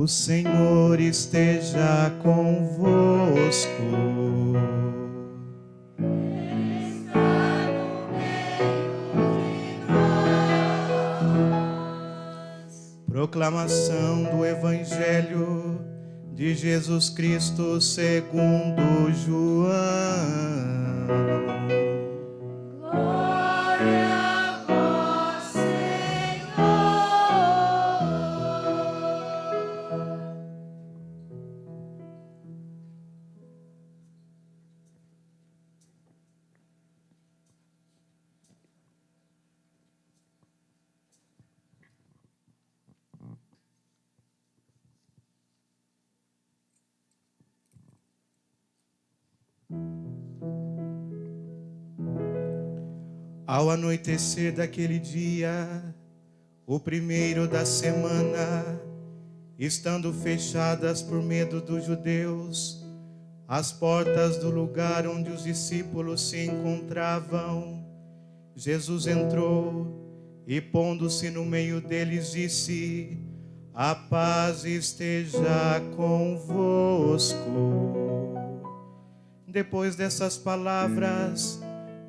O Senhor esteja convosco. Ele está no meio de nós. Proclamação do Evangelho de Jesus Cristo segundo João. Glória a vós, Senhor. Ao anoitecer daquele dia, o primeiro da semana, estando fechadas por medo dos judeus as portas do lugar onde os discípulos se encontravam, Jesus entrou e, pondo-se no meio deles, disse: a paz esteja convosco. Depois dessas palavras,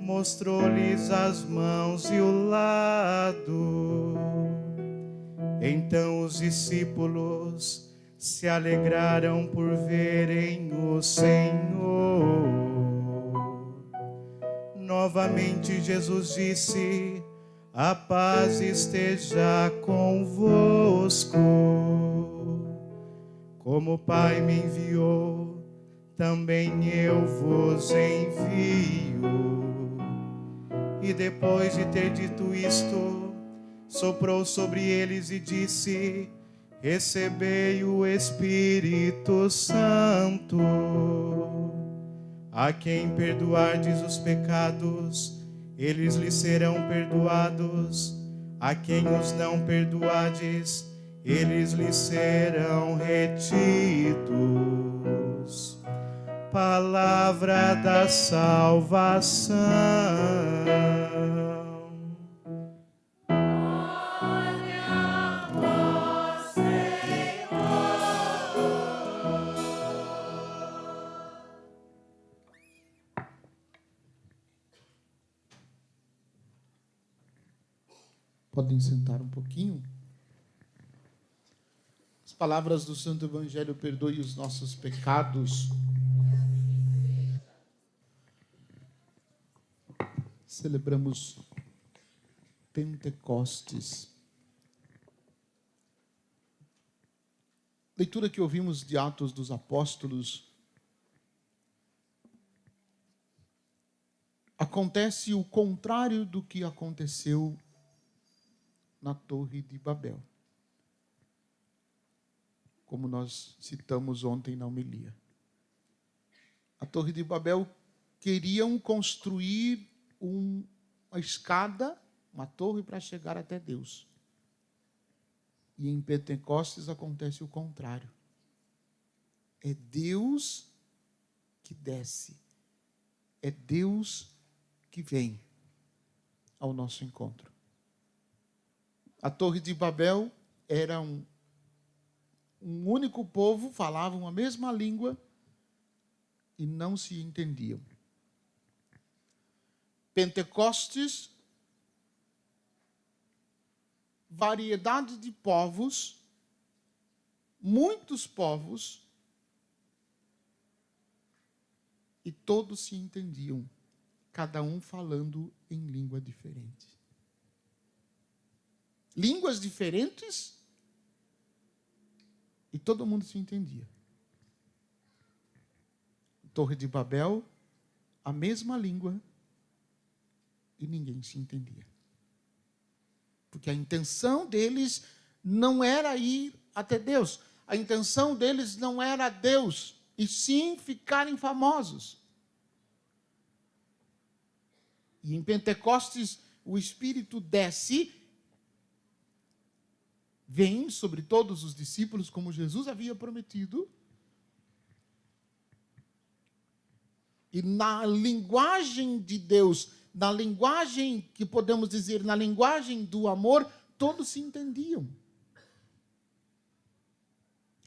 mostrou-lhes as mãos e o lado. Então os discípulos se alegraram por verem o Senhor. Novamente Jesus disse: a paz esteja convosco. Como o Pai me enviou, também eu vos envio. E depois de ter dito isto, soprou sobre eles e disse: recebei o Espírito Santo. A quem perdoardes os pecados, eles lhes serão perdoados. A quem os não perdoardes, eles lhes serão retidos. Palavra da salvação. Glória a vós, Senhor. Podem sentar um pouquinho. As palavras do Santo Evangelho: perdoe os nossos pecados. Celebramos Pentecostes. Leitura que ouvimos de Atos dos Apóstolos. Acontece o contrário do que aconteceu na Torre de Babel, como nós citamos ontem na homilia. A Torre de Babel queriam construir uma escada, uma torre para chegar até Deus. E em Pentecostes acontece o contrário. É Deus que desce. É Deus que vem ao nosso encontro. A Torre de Babel era um único povo, falavam a mesma língua e não se entendiam. Pentecostes, variedade de povos, muitos povos, e todos se entendiam, cada um falando em língua diferente. Línguas diferentes e todo mundo se entendia. Torre de Babel, a mesma língua e ninguém se entendia. Porque a intenção deles não era ir até Deus. A intenção deles não era Deus, e sim ficarem famosos. E em Pentecostes, o Espírito desce, vem sobre todos os discípulos, como Jesus havia prometido. E na linguagem de Deus, na linguagem que podemos dizer, na linguagem do amor, todos se entendiam.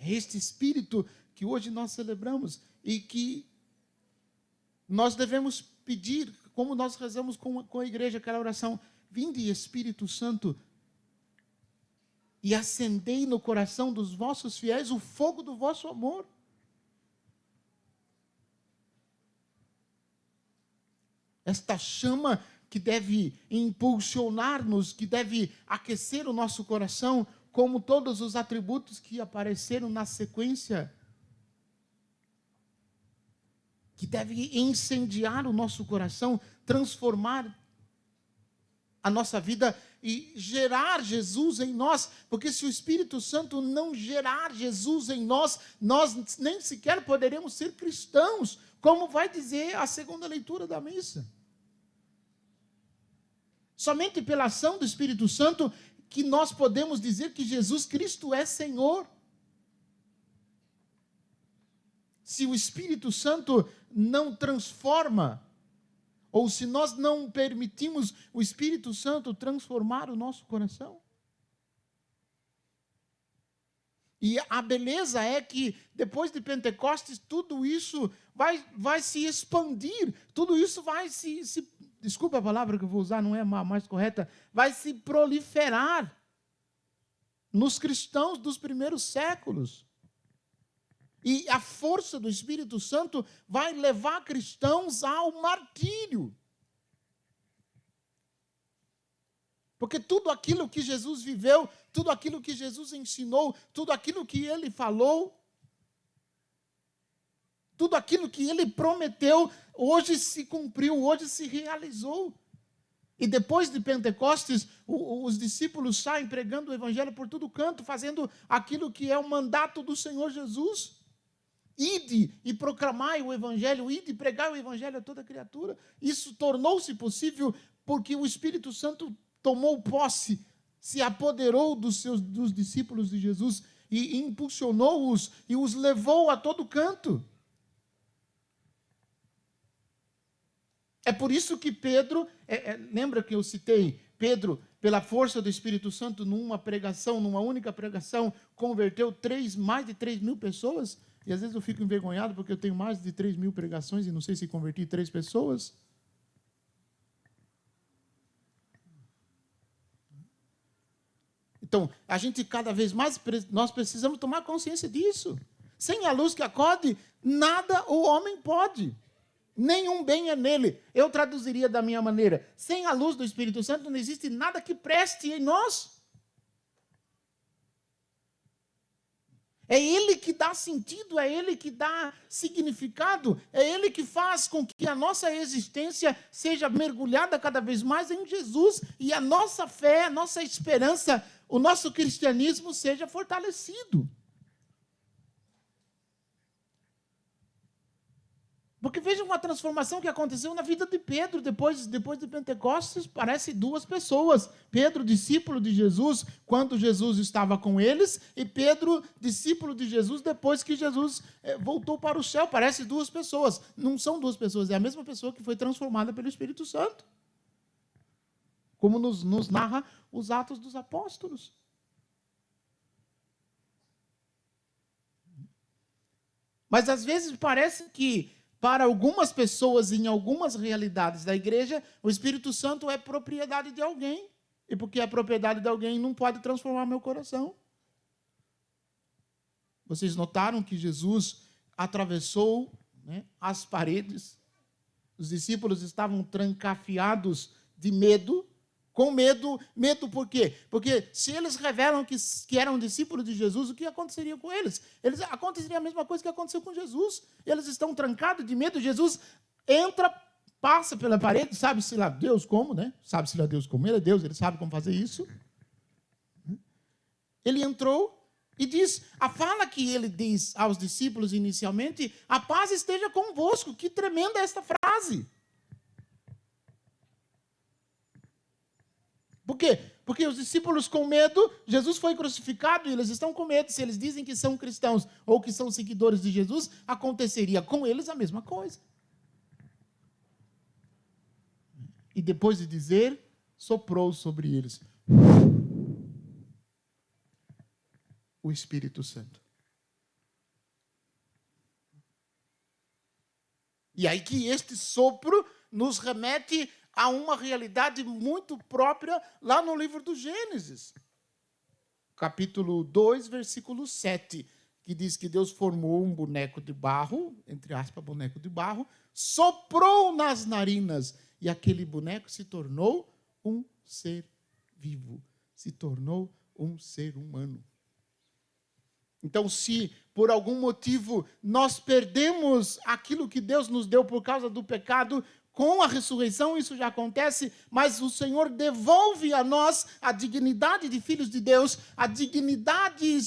É este Espírito que hoje nós celebramos e que nós devemos pedir, como nós rezamos com a igreja, aquela oração: vinde, Espírito Santo, e acendei no coração dos vossos fiéis o fogo do vosso amor. Esta chama que deve impulsionar-nos, que deve aquecer o nosso coração, como todos os atributos que apareceram na sequência, que deve incendiar o nosso coração, transformar a nossa vida e gerar Jesus em nós, porque se o Espírito Santo não gerar Jesus em nós, nós nem sequer poderemos ser cristãos, como vai dizer a segunda leitura da missa. Somente pela ação do Espírito Santo que nós podemos dizer que Jesus Cristo é Senhor. Se o Espírito Santo não transforma, ou se nós não permitimos o Espírito Santo transformar o nosso coração. E a beleza é que, depois de Pentecostes, tudo isso vai se expandir, tudo isso vai se desculpa a palavra que eu vou usar, não é a mais correta, vai se proliferar nos cristãos dos primeiros séculos. E a força do Espírito Santo vai levar cristãos ao martírio. Porque tudo aquilo que Jesus viveu, tudo aquilo que Jesus ensinou, tudo aquilo que ele falou, tudo aquilo que ele prometeu, hoje se cumpriu, hoje se realizou. E depois de Pentecostes, os discípulos saem pregando o evangelho por todo canto, fazendo aquilo que é o mandato do Senhor Jesus. Ide e proclamai o evangelho, ide e pregai o evangelho a toda criatura. Isso tornou-se possível porque o Espírito Santo tomou posse, se apoderou dos discípulos de Jesus e impulsionou-os e os levou a todo canto. É por isso que Pedro, lembra que eu citei Pedro, pela força do Espírito Santo, numa única pregação, converteu mais de 3 mil pessoas? E às vezes eu fico envergonhado porque eu tenho mais de 3 mil pregações e não sei se converti 3 pessoas. Então, a gente cada vez mais, nós precisamos tomar consciência disso. Sem a luz que acode, nada o homem pode. Nenhum bem é nele. Eu traduziria da minha maneira: sem a luz do Espírito Santo não existe nada que preste em nós. É Ele que dá sentido, é Ele que dá significado, é Ele que faz com que a nossa existência seja mergulhada cada vez mais em Jesus e a nossa fé, a nossa esperança, o nosso cristianismo seja fortalecido. Porque vejam uma transformação que aconteceu na vida de Pedro depois de Pentecostes. Parece 2 pessoas. Pedro, discípulo de Jesus, quando Jesus estava com eles, e Pedro, discípulo de Jesus, depois que Jesus voltou para o céu. Parece 2 pessoas. Não são 2 pessoas, é a mesma pessoa que foi transformada pelo Espírito Santo. Como nos narra os Atos dos Apóstolos. Mas às vezes parece que para algumas pessoas, em algumas realidades da igreja, o Espírito Santo é propriedade de alguém. E porque é propriedade de alguém, não pode transformar meu coração. Vocês notaram que Jesus atravessou, as paredes. Os discípulos estavam trancafiados de medo. Com medo por quê? Porque se eles revelam que eram discípulos de Jesus, o que aconteceria com eles? Aconteceria a mesma coisa que aconteceu com Jesus. Eles estão trancados de medo. Jesus entra, passa pela parede, sabe-se lá Deus como, né? Sabe-se lá Deus como. Ele é Deus, ele sabe como fazer isso. Ele entrou e diz, a fala que ele diz aos discípulos inicialmente: a paz esteja convosco. Que tremenda esta frase! Por quê? Porque os discípulos com medo, Jesus foi crucificado e eles estão com medo. Se eles dizem que são cristãos ou que são seguidores de Jesus, aconteceria com eles a mesma coisa. E depois de dizer, soprou sobre eles o Espírito Santo. E aí que este sopro nos remete a uma realidade muito própria lá no livro do Gênesis. Capítulo 2, versículo 7, que diz que Deus formou um boneco de barro, entre aspas, boneco de barro, soprou nas narinas, e aquele boneco se tornou um ser vivo, se tornou um ser humano. Então, se por algum motivo nós perdemos aquilo que Deus nos deu por causa do pecado, com a ressurreição isso já acontece, mas o Senhor devolve a nós a dignidade de filhos de Deus, a dignidade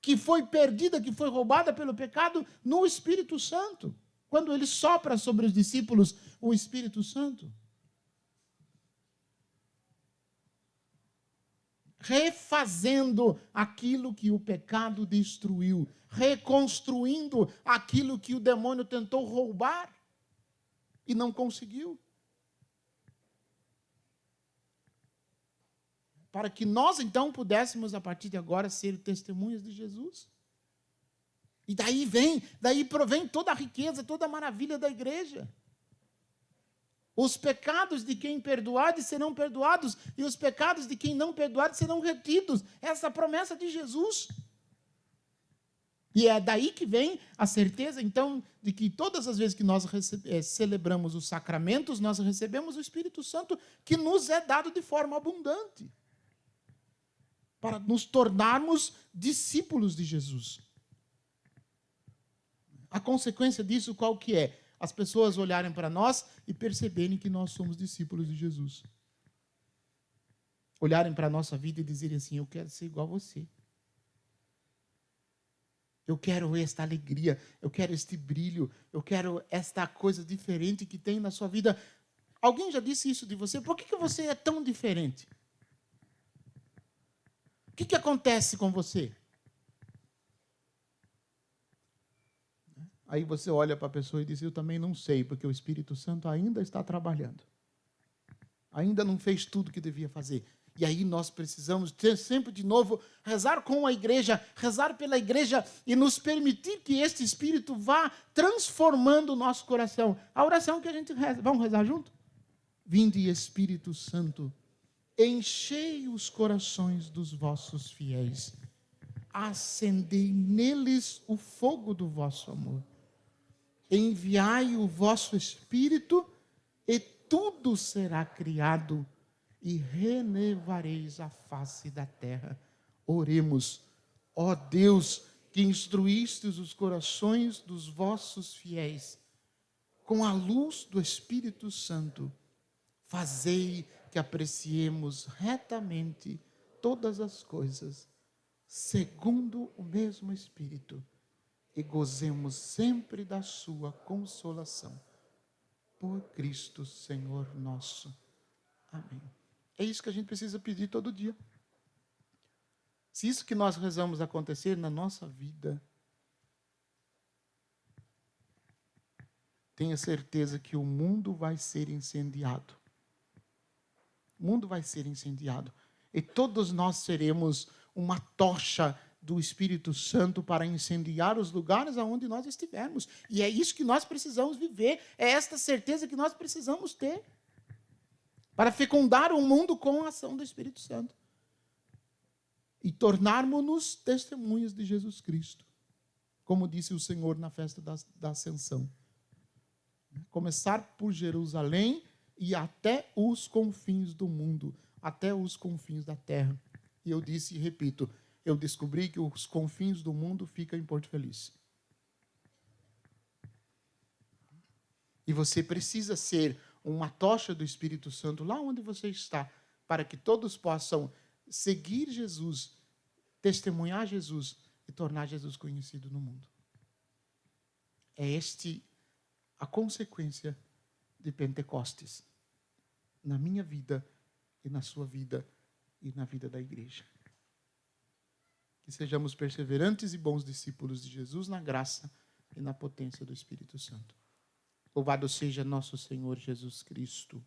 que foi perdida, que foi roubada pelo pecado, no Espírito Santo. Quando ele sopra sobre os discípulos o Espírito Santo. Refazendo aquilo que o pecado destruiu, reconstruindo aquilo que o demônio tentou roubar e não conseguiu. Para que nós, então, pudéssemos, a partir de agora, ser testemunhas de Jesus. E daí provém toda a riqueza, toda a maravilha da igreja. Os pecados de quem perdoares serão perdoados, e os pecados de quem não perdoares serão retidos. Essa é a promessa de Jesus. E é daí que vem a certeza, então, de que todas as vezes que nós celebramos os sacramentos, nós recebemos o Espírito Santo, que nos é dado de forma abundante, para nos tornarmos discípulos de Jesus. A consequência disso qual que é? As pessoas olharem para nós e perceberem que nós somos discípulos de Jesus. Olharem para a nossa vida e dizerem assim, eu quero ser igual a você. Eu quero esta alegria, eu quero este brilho, eu quero esta coisa diferente que tem na sua vida. Alguém já disse isso de você? Por que você é tão diferente? O que acontece com você? Aí você olha para a pessoa e diz, eu também não sei, porque o Espírito Santo ainda está trabalhando. Ainda não fez tudo que devia fazer. E aí nós precisamos ter sempre de novo, rezar com a igreja, rezar pela igreja e nos permitir que este Espírito vá transformando o nosso coração. A oração que a gente reza, vamos rezar junto? Vinde, Espírito Santo, enchei os corações dos vossos fiéis, acendei neles o fogo do vosso amor. Enviai o vosso Espírito e tudo será criado e renovareis a face da terra. Oremos, ó Deus, que instruístes os corações dos vossos fiéis, com a luz do Espírito Santo, fazei que apreciemos retamente todas as coisas, segundo o mesmo Espírito, e gozemos sempre da sua consolação. Por Cristo, Senhor nosso. Amém. É isso que a gente precisa pedir todo dia. Se isso que nós rezamos acontecer na nossa vida, tenha certeza que o mundo vai ser incendiado. O mundo vai ser incendiado. E todos nós seremos uma tocha do Espírito Santo para incendiar os lugares aonde nós estivermos. E é isso que nós precisamos viver, é esta certeza que nós precisamos ter para fecundar o mundo com a ação do Espírito Santo e tornarmos-nos testemunhas de Jesus Cristo, como disse o Senhor na festa da Ascensão. Começar por Jerusalém e até os confins do mundo, até os confins da terra. E eu disse e repito, eu descobri que os confins do mundo ficam em Porto Feliz. E você precisa ser uma tocha do Espírito Santo lá onde você está, para que todos possam seguir Jesus, testemunhar Jesus e tornar Jesus conhecido no mundo. É a consequência de Pentecostes, na minha vida e na sua vida e na vida da igreja. Que sejamos perseverantes e bons discípulos de Jesus na graça e na potência do Espírito Santo. Louvado seja nosso Senhor Jesus Cristo.